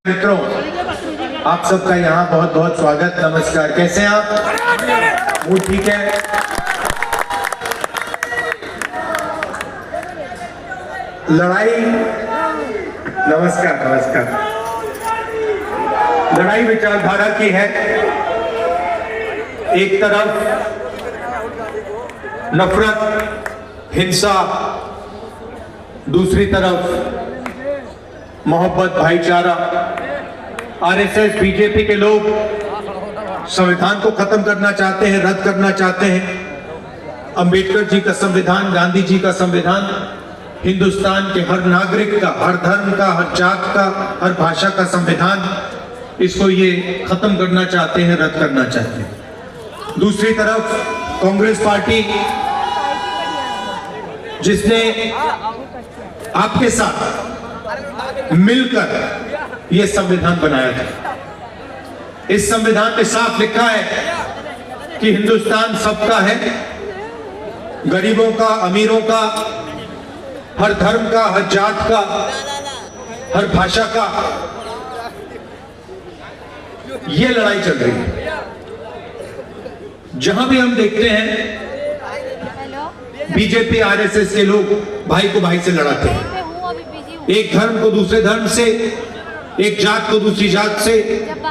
मित्रों, आप सबका यहाँ बहुत बहुत स्वागत, नमस्कार। कैसे हैं आप? वो ठीक है। लड़ाई, नमस्कार नमस्कार। लड़ाई विचारधारा की है। एक तरफ नफरत, हिंसा, दूसरी तरफ मोहब्बत, भाईचारा। आरएसएस, बीजेपी के लोग संविधान को खत्म करना चाहते हैं, रद्द करना चाहते हैं। अंबेडकर जी का संविधान, गांधी जी का संविधान हिंदुस्तान के हर नागरिक का, हर धर्म का, हर जात का, हर भाषा का संविधान, इसको ये खत्म करना चाहते हैं, रद्द करना चाहते हैं। दूसरी तरफ कांग्रेस पार्टी, जिसने आपके साथ मिलकर यह संविधान बनाया था। इस संविधान में साफ लिखा है कि हिंदुस्तान सबका है, गरीबों का, अमीरों का, हर धर्म का, हर जात का, हर भाषा का। यह लड़ाई चल रही है। जहां भी हम देखते हैं बीजेपी, आरएसएस के लोग भाई को भाई से लड़ाते हैं, एक धर्म को दूसरे धर्म से, एक जात को दूसरी जात से,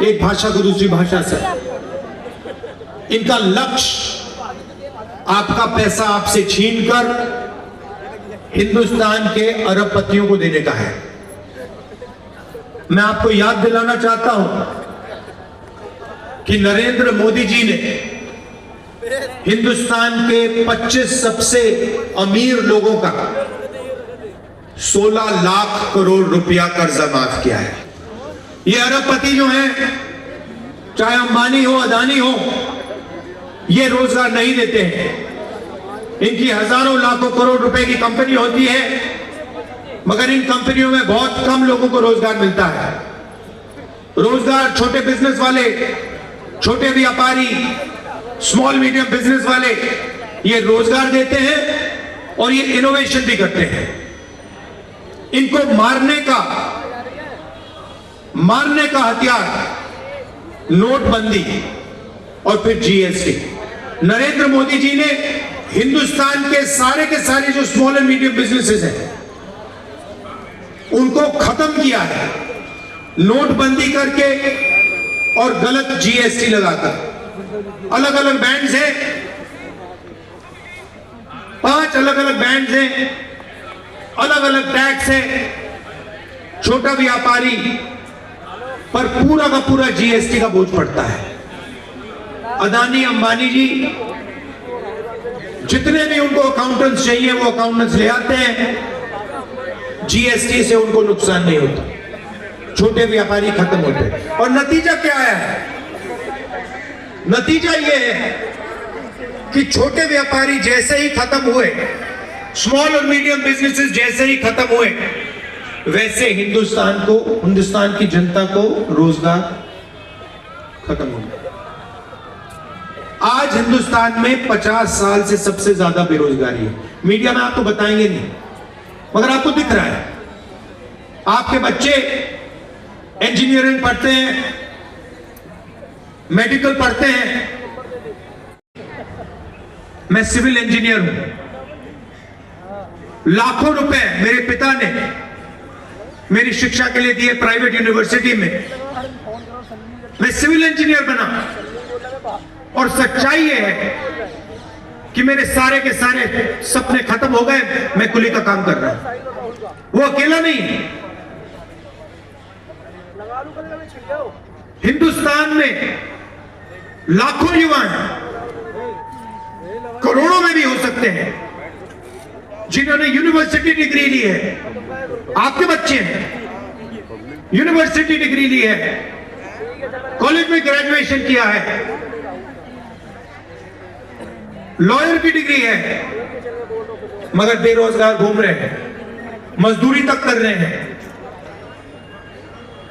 एक भाषा को दूसरी भाषा से। इनका लक्ष्य आपका पैसा आपसे छीनकर हिंदुस्तान के अरबपतियों को देने का है। मैं आपको याद दिलाना चाहता हूं कि नरेंद्र मोदी जी ने हिंदुस्तान के 25 सबसे अमीर लोगों का 16 लाख करोड़ रुपया कर्जा माफ किया है। ये अरबपति जो हैं, चाहे अंबानी हो, अदानी हो, ये रोजगार नहीं देते हैं। इनकी हजारों लाखों करोड़ रुपए की कंपनी होती है, मगर इन कंपनियों में बहुत कम लोगों को रोजगार मिलता है। रोजगार छोटे बिजनेस वाले, छोटे व्यापारी, स्मॉल मीडियम बिजनेस वाले, ये रोजगार देते हैं और ये इनोवेशन भी करते हैं। इनको मारने का हथियार नोटबंदी और फिर जीएसटी। नरेंद्र मोदी जी ने हिंदुस्तान के सारे जो स्मॉल एंड मीडियम बिजनेसेस हैं, उनको खत्म किया है नोटबंदी करके और गलत जीएसटी लगाकर। अलग अलग बैंड्स हैं, 5 अलग अलग बैंड्स हैं, अलग अलग टैक्स है। छोटा व्यापारी पर पूरा का पूरा जीएसटी का बोझ पड़ता है। अदानी, अंबानी जी, जितने भी उनको अकाउंटेंट्स चाहिए वो अकाउंटेंट्स ले आते हैं। जीएसटी से उनको नुकसान नहीं होता, छोटे व्यापारी खत्म होते हैं। और नतीजा क्या है? नतीजा ये है कि छोटे व्यापारी जैसे ही खत्म हुए, स्मॉल और मीडियम बिजनेसेस जैसे ही खत्म हुए, वैसे हिंदुस्तान की जनता को रोजगार खत्म हो गया। आज हिंदुस्तान में 50 साल से सबसे ज्यादा बेरोजगारी है। मीडिया में आपको बताएंगे नहीं, मगर आपको दिख रहा है। आपके बच्चे इंजीनियरिंग पढ़ते हैं, मेडिकल पढ़ते हैं। मैं सिविल इंजीनियर हूं। लाखों रुपए मेरे पिता ने मेरी शिक्षा के लिए दिए प्राइवेट यूनिवर्सिटी में। मैं सिविल इंजीनियर बना और सच्चाई ये है कि मेरे सारे के सारे सपने खत्म हो गए। मैं कुली का काम कर रहा हूं। वो अकेला नहीं, हिंदुस्तान में लाखों युवा हैं, करोड़ों में भी हो सकते हैं, जिन्होंने यूनिवर्सिटी डिग्री ली है। आपके बच्चे हैं, यूनिवर्सिटी डिग्री ली है, कॉलेज में ग्रेजुएशन किया है, लॉयर की डिग्री है, मगर बेरोजगार घूम रहे हैं, मजदूरी तक कर रहे हैं।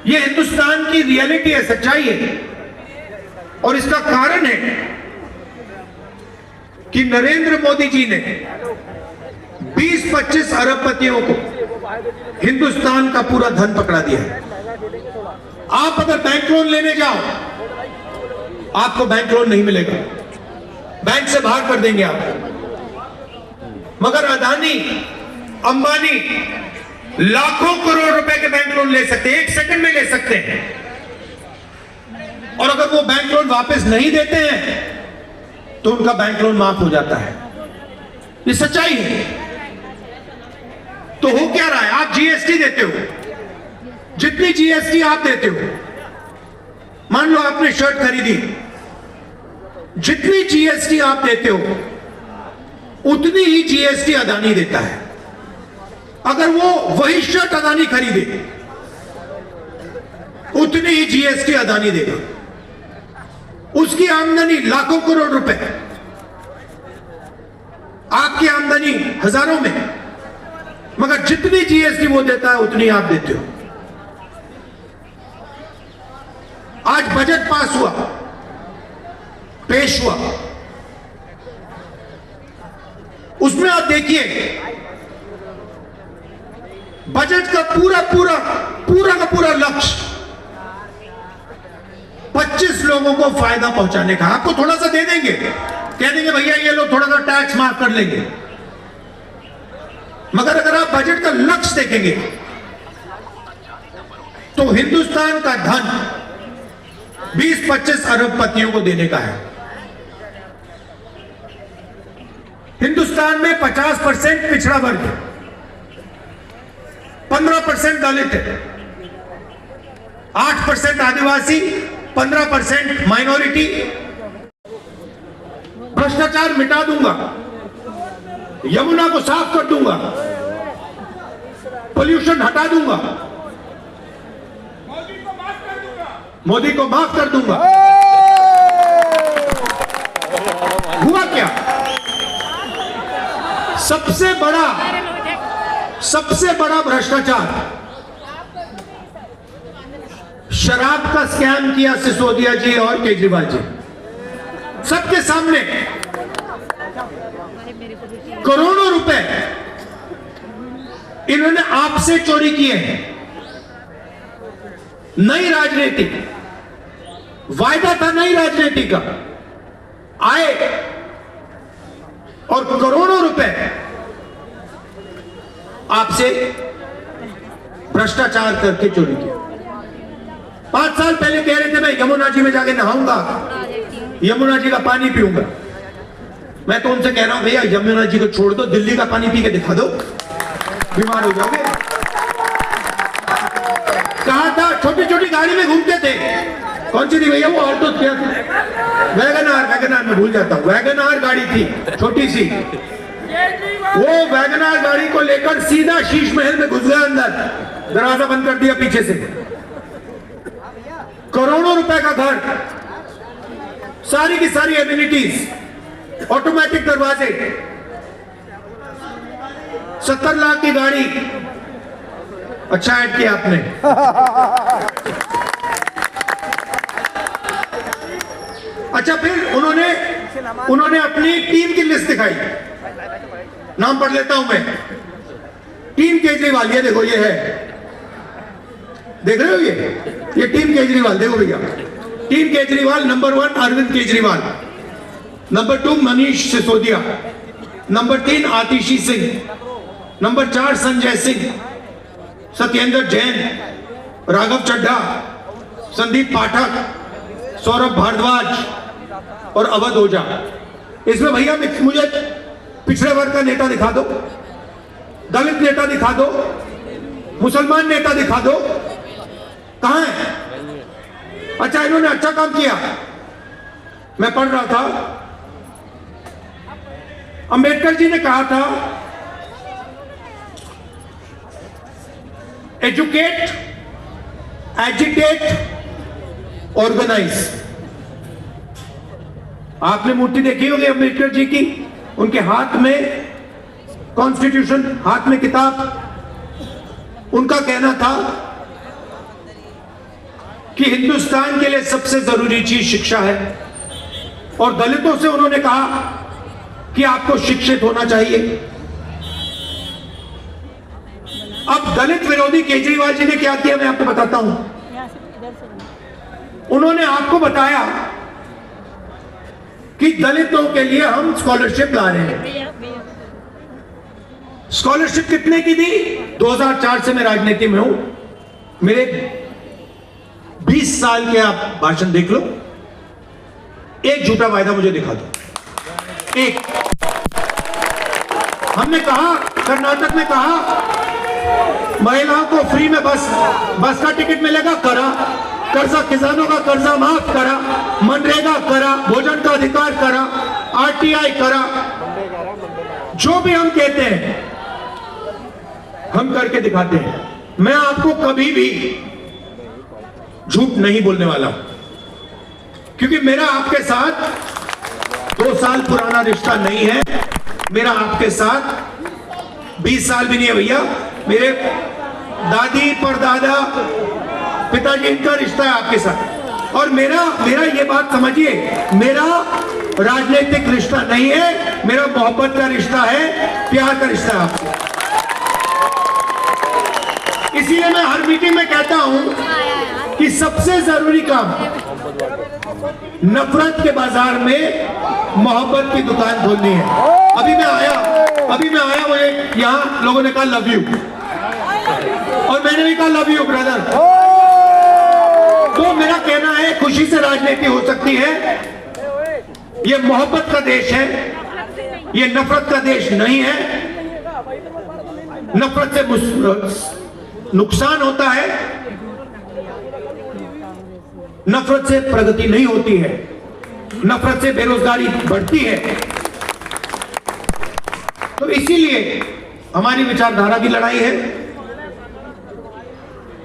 यह हिंदुस्तान की रियलिटी है, सच्चाई है। और इसका कारण है कि नरेंद्र मोदी जी ने 20-25 अरबपतियों को हिंदुस्तान का पूरा धन पकड़ा दिया है। आप अगर बैंक लोन लेने जाओ, आपको बैंक लोन नहीं मिलेगा, बैंक से बाहर कर देंगे आपको। मगर अदानी, अंबानी लाखों करोड़ रुपए के बैंक लोन ले सकते हैं, 1 सेकंड में ले सकते हैं। और अगर वो बैंक लोन वापस नहीं देते हैं तो उनका बैंक लोन माफ हो जाता है। ये सच्चाई है। तो हो क्या रहा है, आप जीएसटी देते हो, जितनी जीएसटी आप देते हो, मान लो आपने शर्ट खरीदी, जितनी जीएसटी आप देते हो उतनी ही जीएसटी अदानी देता है। अगर वो वही शर्ट अदानी खरीदे, उतनी ही जीएसटी अदानी देगा। उसकी आमदनी लाखों करोड़ रुपए, आपकी आमदनी हजारों में, मगर जितनी जीएसटी वो देता है उतनी आप देते हो। आज बजट पास हुआ, पेश हुआ, उसमें आप देखिए बजट का पूरा का पूरा लक्ष्य 25 लोगों को फायदा पहुंचाने का। आपको थोड़ा सा दे देंगे, कह देंगे भैया ये लोग थोड़ा सा टैक्स माफ कर लेंगे, मगर अगर आप बजट का लक्ष्य देखेंगे तो हिंदुस्तान का धन 20-25 अरबपतियों को देने का है। हिंदुस्तान में 50% पिछड़ा वर्ग है, 15% दलित है, 8% आदिवासी, 15% माइनॉरिटी। भ्रष्टाचार मिटा दूंगा, यमुना को साफ कर दूंगा, पोल्यूशन हटा दूंगा, मोदी को माफ कर दूंगा। हुआ क्या? सबसे बड़ा भ्रष्टाचार, शराब का स्कैम किया सिसोदिया जी और केजरीवाल जी, सबके सामने। करोड़ों रुपए इन्होंने आपसे चोरी किए हैं। नई राजनीति, वायदा था नई राजनीति का, आए और करोड़ों रुपए आपसे भ्रष्टाचार करके चोरी किया। 5 साल पहले कह रहे थे मैं यमुना जी में जाके नहाऊंगा, यमुना जी का पानी पीऊंगा। मैं तो उनसे कह रहा हूं भैया यमुना जी को छोड़ दो, दिल्ली का पानी पी के दिखा दो, बीमार हो जाओगे। कहा था छोटी छोटी गाड़ी में घूमते थे, कौन सी थी भैया वो? ऑल्टो क्या थी? वैगनार मैं भूल जाता हूं। वैगनार गाड़ी थी छोटी सी, वो वैगनार गाड़ी को लेकर सीधा शीश महल में घुस गया, अंदर दरवाजा बंद कर दिया पीछे से। करोड़ों रुपए का घर, सारी की सारी एमिनिटीज, ऑटोमेटिक दरवाजे, 70 लाख की गाड़ी। अच्छा ऐड किया आपने। अच्छा फिर उन्होंने अपनी टीम की लिस्ट दिखाई, नाम पढ़ लेता हूं मैं। टीम केजरीवाल, ये देखो, ये है, देख रहे हो ये टीम केजरीवाल, देखो भैया। Team Kejriwal, number 1 Arvind Kejriwal, number 2 Manish Sisodia, number 3 Atishi Singh, number 4 Sanjay Singh, Satyendra Jain, Raghav Chadha, Sandeep Pathak, Saurabh Bharadwaj और अवध ओझा। इसमें भैया मुझे पिछड़े वर्ग का नेता दिखा दो, दलित नेता दिखा दो, मुसलमान नेता दिखा दो, कहां है? अच्छा इन्होंने अच्छा काम किया। मैं पढ़ रहा था, अंबेडकर जी ने कहा था एजुकेट, एजिटेट, ऑर्गेनाइज। आपने मूर्ति देखी होगी अंबेडकर जी की, उनके हाथ में कॉन्स्टिट्यूशन, हाथ में किताब। उनका कहना था कि हिंदुस्तान के लिए सबसे जरूरी चीज शिक्षा है, और दलितों से उन्होंने कहा कि आपको शिक्षित होना चाहिए। अब दलित विरोधी केजरीवाल जी ने क्या किया, मैं आपको बताता हूं। उन्होंने आपको बताया कि दलितों के लिए हम स्कॉलरशिप ला रहे हैं। स्कॉलरशिप कितने की दी? 2004 से मैं राजनीति में हूं, मेरे 20 साल के आप भाषण देख लो, एक झूठा वायदा मुझे दिखा दो, एक। हमने कहा, कर्नाटक में कहा महिलाओं को फ्री में बस का टिकट मिलेगा, करा। कर्जा, किसानों का कर्जा माफ करा, मनरेगा करा, भोजन का अधिकार करा, आरटीआई करा। जो भी हम कहते हैं हम करके दिखाते हैं। मैं आपको कभी भी झूठ नहीं बोलने वाला, क्योंकि मेरा आपके साथ 2 साल पुराना रिश्ता नहीं है। मेरा आपके साथ 20 साल भी नहीं है भैया। मेरे दादी परदादा पिताजी, इनका रिश्ता है आपके साथ। और मेरा ये बात समझिए, मेरा राजनीतिक रिश्ता नहीं है, मेरा मोहब्बत का रिश्ता है, प्यार का रिश्ता है आपसे। इसीलिए मैं हर मीटिंग में कहता हूं कि सबसे जरूरी काम नफरत के बाजार में मोहब्बत की दुकान खोलनी है। अभी मैं आया मुझे यहां लोगों ने कहा लव यू, और मैंने भी कहा लव यू ब्रदर। तो मेरा कहना है, खुशी से राजनीति हो सकती है। ये मोहब्बत का देश है, ये नफरत का देश नहीं है। नफरत से नुकसान होता है, नफरत से प्रगति नहीं होती है, नफरत से बेरोजगारी बढ़ती है। तो इसीलिए हमारी विचारधारा की लड़ाई है।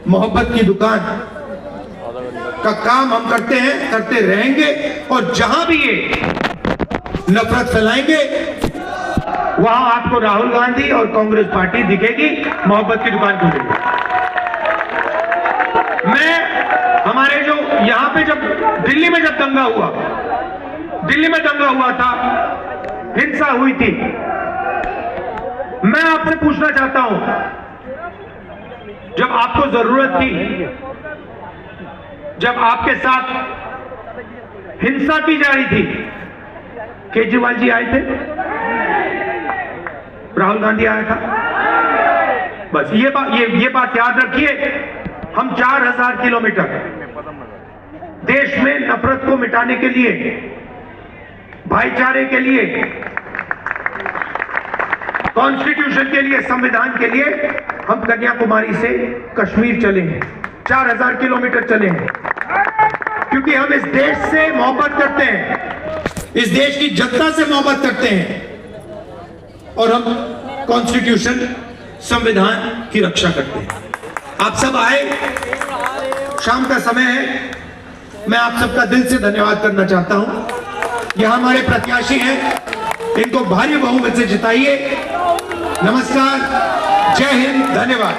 मोहब्बत की दुकान का काम हम करते हैं, करते रहेंगे, और जहां भी ये नफरत फैलाएंगे वहां आपको राहुल गांधी और कांग्रेस पार्टी दिखेगी, मोहब्बत की दुकान खोलेंगे। हमारे जो यहां पे जब दिल्ली में दंगा हुआ था, हिंसा हुई थी, मैं आपसे पूछना चाहता हूं, जब आपको जरूरत थी, जब आपके साथ हिंसा की जा रही थी, केजरीवाल जी आए थे, राहुल गांधी आया था। बस ये बात याद रखिए। हम 4000 किलोमीटर देश में नफरत को मिटाने के लिए, भाईचारे के लिए, कॉन्स्टिट्यूशन के लिए, संविधान के लिए हम कन्याकुमारी से कश्मीर चले हैं, 4000 किलोमीटर चले हैं, क्योंकि हम इस देश से मोहब्बत करते हैं, इस देश की जनता से मोहब्बत करते हैं, और हम कॉन्स्टिट्यूशन, संविधान की रक्षा करते हैं। आप सब आए, शाम का समय है, मैं आप सबका दिल से धन्यवाद करना चाहता हूं। यह हमारे प्रत्याशी हैं, इनको भारी बहुमत से जिताइए। नमस्कार, जय हिंद, धन्यवाद।